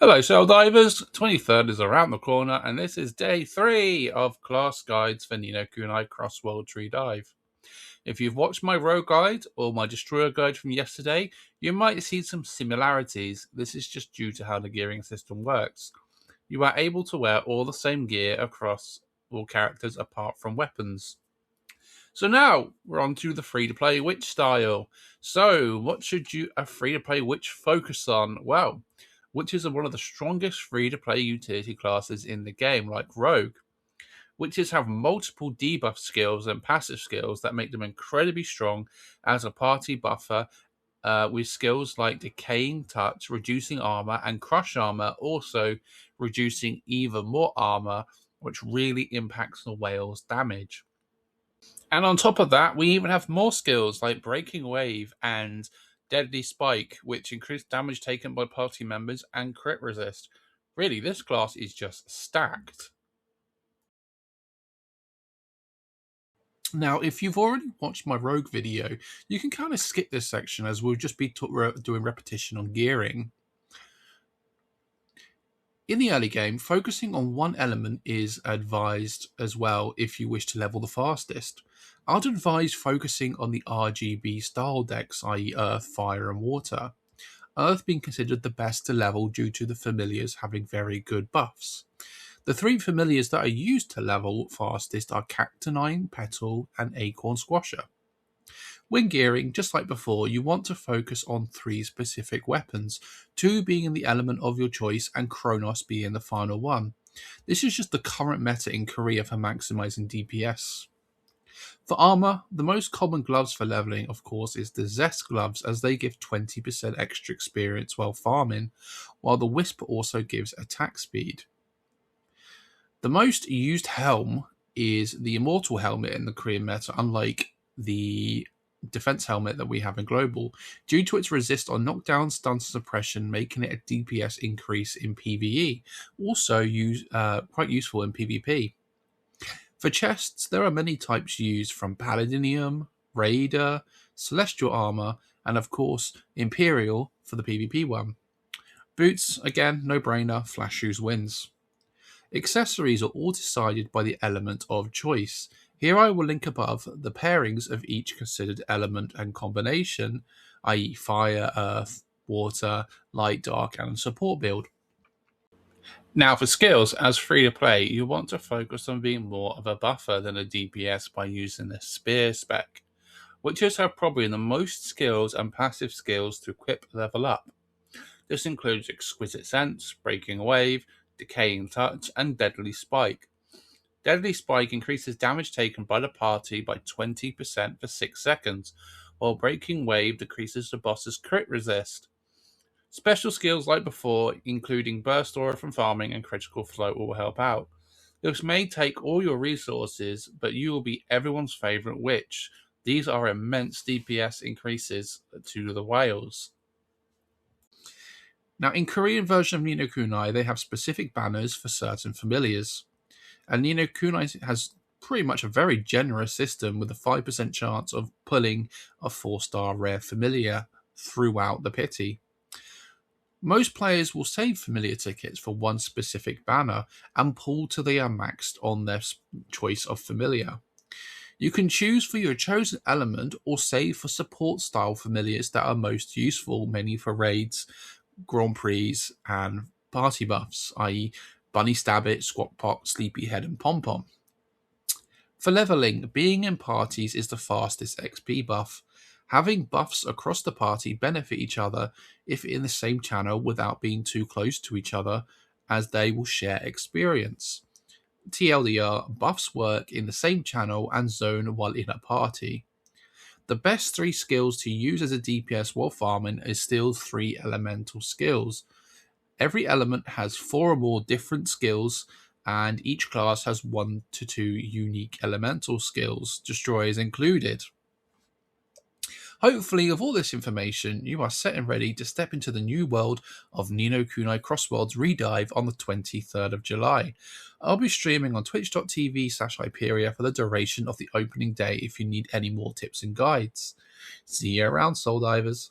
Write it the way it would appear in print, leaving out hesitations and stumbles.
Hello, Shell Divers. 23rd is around the corner, and this is day 3 of class guides for Ni no Kunai Cross World Tree Dive. If you've watched my row guide or my destroyer guide from yesterday, you might see some similarities. This is just due to how the gearing system works. You are able to wear all the same gear across all characters apart from weapons. So now we're on to the free-to-play witch style. So what should a free-to-play witch focus on? Well, witches are one of the strongest free-to-play utility classes in the game, like Rogue. Witches have multiple debuff skills and passive skills that make them incredibly strong as a party buffer, with skills like Decaying Touch, reducing armor, and Crush Armor, also reducing even more armor, which really impacts the whale's damage. And on top of that, we even have more skills like Breaking Wave and Deadly Spike, which increase damage taken by party members and crit resist. Really, this class is just stacked. Now, if you've already watched my Rogue video, you can kind of skip this section as we'll just be doing repetition on gearing. In the early game, focusing on one element is advised as well if you wish to level the fastest. I'd advise focusing on the RGB style decks, i.e. Earth, Fire and Water. Earth being considered the best to level due to the familiars having very good buffs. The 3 familiars that are used to level fastest are Cactonine, Petal and Acorn Squasher. When gearing, just like before, you want to focus on 3 specific weapons, 2 being in the element of your choice and Kronos being the final one. This is just the current meta in Korea for maximizing DPS. For armor, the most common gloves for leveling, of course, is the Zest gloves, as they give 20% extra experience while farming, while the Wisp also gives attack speed. The most used helm is the Immortal helmet in the Korean meta, unlike the defense helmet that we have in global, due to its resist on knockdown, stun, suppression, making it a DPS increase in PvE. Also quite useful in PvP. For chests, there are many types used, from Paladinium, Raider, Celestial Armor, and of course Imperial for the PvP one. Boots, again, no-brainer, Flash Shoes wins. Accessories are all decided by the element of choice. Here I will link above the pairings of each considered element and combination, i.e. fire, earth, water, light, dark, and support build. Now for skills, as free to play, you want to focus on being more of a buffer than a DPS by using the spear spec. Witches have probably the most skills and passive skills to equip level up. This includes Exquisite Sense, Breaking Wave, Decaying Touch, and Deadly Spike. Deadly Spike increases damage taken by the party by 20% for 6 seconds, while Breaking Wave decreases the boss's crit resist. Special skills like before, including Burst Aura from farming and Critical Float, will help out. This may take all your resources, but you will be everyone's favourite witch. These are immense DPS increases to the whales. Now, in Korean version of Ni no Kunai, they have specific banners for certain familiars. And Ni no Kunai has pretty much a very generous system with a 5% chance of pulling a 4-star rare familiar throughout the pity. Most players will save familiar tickets for one specific banner and pull till they are maxed on their choice of familiar. You can choose for your chosen element or save for support style familiars that are most useful, mainly for raids, Grand Prix, and party buffs, i.e. Bunny Stabbit, Squat Pot, Sleepyhead, and Pom Pom. For leveling, being in parties is the fastest XP buff. Having buffs across the party benefit each other if in the same channel without being too close to each other, as they will share experience. TLDR, buffs work in the same channel and zone while in a party. The best 3 skills to use as a DPS while farming is still 3 elemental skills. Every element has 4 or more different skills, and each class has 1 to 2 unique elemental skills, destroyers included. Hopefully, with all this information, you are set and ready to step into the new world of Ni no Kunai Crossworlds Redive on the 23rd of July. I'll be streaming on twitch.tv/Hyperia for the duration of the opening day if you need any more tips and guides. See you around, Soul Divers.